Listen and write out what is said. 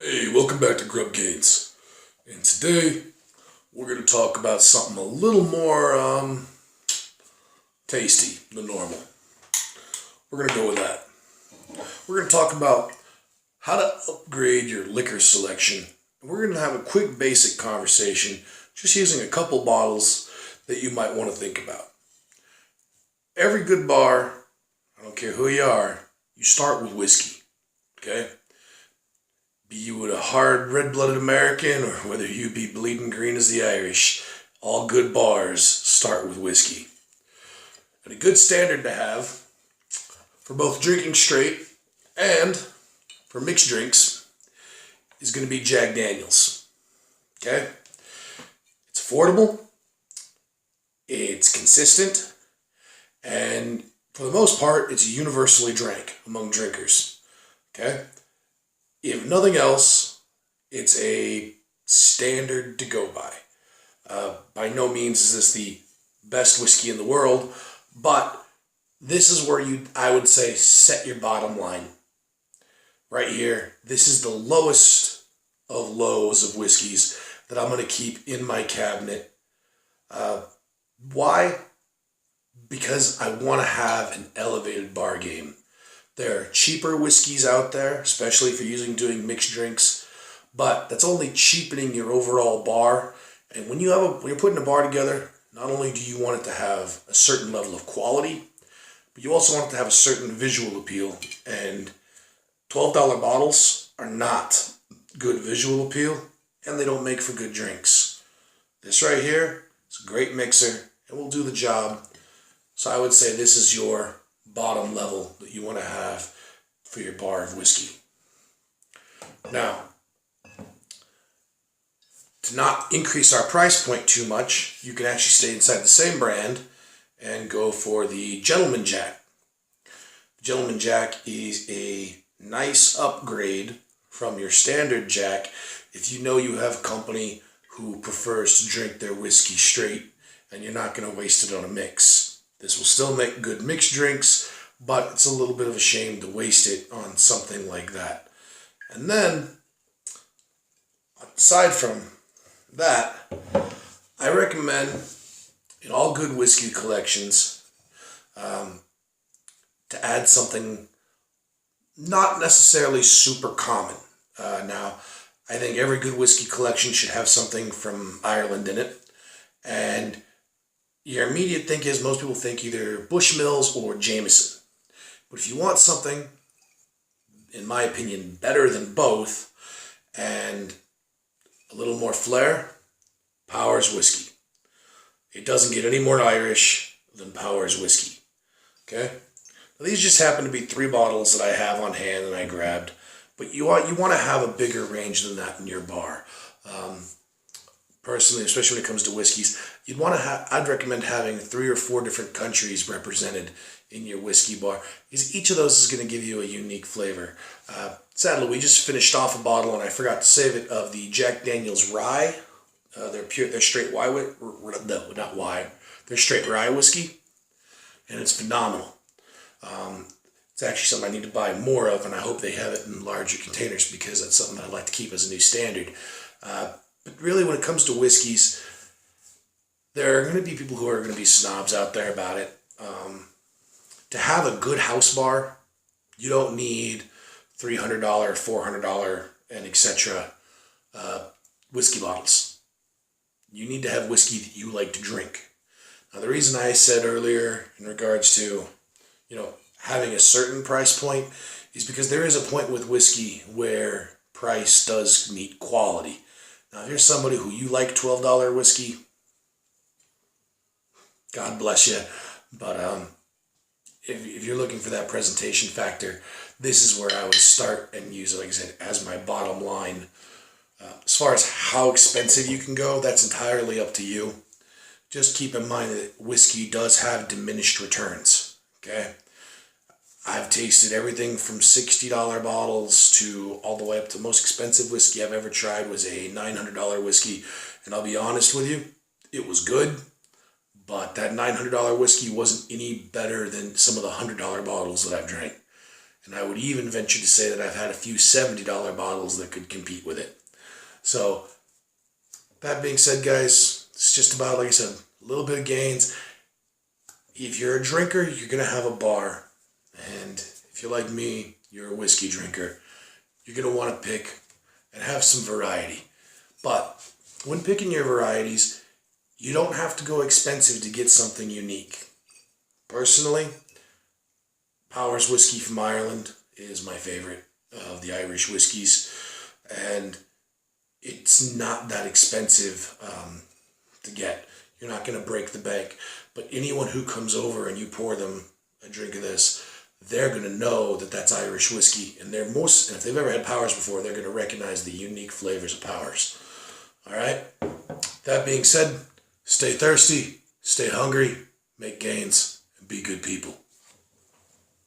Hey, welcome back to Grub Gates. And today we're going to talk about something a little more tasty than normal. We're going to go with that. We're going to talk about how to upgrade your liquor selection. We're going to have a quick basic conversation just using a couple bottles that you might want to think about. Every good bar, I don't care who you are, you start with whiskey. Okay? Be you a hard red-blooded American or whether you be bleeding green as the Irish, all good bars start with whiskey. And a good standard to have for both drinking straight and for mixed drinks is going to be Jack Daniels. Okay? It's affordable, it's consistent, and for the most part, it's universally drank among drinkers. Okay? If nothing else, it's a standard to go by. By no means is this the best whiskey in the world, but this is where I would say, set your bottom line. Right here, this is the lowest of lows of whiskeys that I'm going to keep in my cabinet. Why? Because I want to have an elevated bar game. There are cheaper whiskeys out there, especially if you're doing mixed drinks, but that's only cheapening your overall bar. And when you're putting a bar together, not only do you want it to have a certain level of quality, but you also want it to have a certain visual appeal. And $12 bottles are not good visual appeal, and they don't make for good drinks. This right here is a great mixer, and will do the job. So I would say this is your bottom level that you want to have for your bar of whiskey. Now, to not increase our price point too much, you can actually stay inside the same brand and go for the Gentleman Jack. The Gentleman Jack is a nice upgrade from your standard Jack if you know you have a company who prefers to drink their whiskey straight and you're not going to waste it on a mix. This will still make good mixed drinks, but it's a little bit of a shame to waste it on something like that. And then, aside from that, I recommend in all good whiskey collections to add something not necessarily super common. Now, I think every good whiskey collection should have something from Ireland in it. And your immediate think is most people think either Bushmills or Jameson. But if you want something, in my opinion, better than both and a little more flair, Powers Whiskey. It doesn't get any more Irish than Powers Whiskey. Okay? Now, these just happen to be 3 bottles that I have on hand and I grabbed. But you want to have a bigger range than that in your bar. Personally, especially when it comes to whiskeys, I'd recommend having 3 or 4 different countries represented in your whiskey bar, because each of those is going to give you a unique flavor. Sadly, we just finished off a bottle, and I forgot to save it, of the Jack Daniel's Rye. They're straight rye, no, not rye. They're straight rye whiskey, and it's phenomenal. It's actually something I need to buy more of, and I hope they have it in larger containers because that's something I'd like to keep as a new standard. But really, when it comes to whiskeys, there are going to be people who are going to be snobs out there about it. To have a good house bar, you don't need $300, $400, and etc. Whiskey bottles. You need to have whiskey that you like to drink. Now, the reason I said earlier in regards to, having a certain price point is because there is a point with whiskey where price does meet quality. Now, if you're somebody who you like $12 whiskey, God bless you. But if you're looking for that presentation factor, this is where I would start and use it, like I said, as my bottom line. As far as how expensive you can go, that's entirely up to you. Just keep in mind that whiskey does have diminished returns. Okay? I've tasted everything from $60 bottles to all the way up to the most expensive whiskey I've ever tried was a $900 whiskey. And I'll be honest with you, it was good, but that $900 whiskey wasn't any better than some of the $100 bottles that I've drank. And I would even venture to say that I've had a few $70 bottles that could compete with it. So, that being said, guys, it's just about, like I said, a little bit of gains. If you're a drinker, you're going to have a bar. And if you're like me, you're a whiskey drinker, you're going to want to pick and have some variety. But when picking your varieties, you don't have to go expensive to get something unique. Personally, Powers Whiskey from Ireland is my favorite of the Irish whiskies. And it's not that expensive to get. You're not going to break the bank. But anyone who comes over and you pour them a drink of this, they're going to know that that's Irish whiskey. And if they've ever had Powers before, they're going to recognize the unique flavors of Powers. All right? That being said, stay thirsty, stay hungry, make gains, and be good people.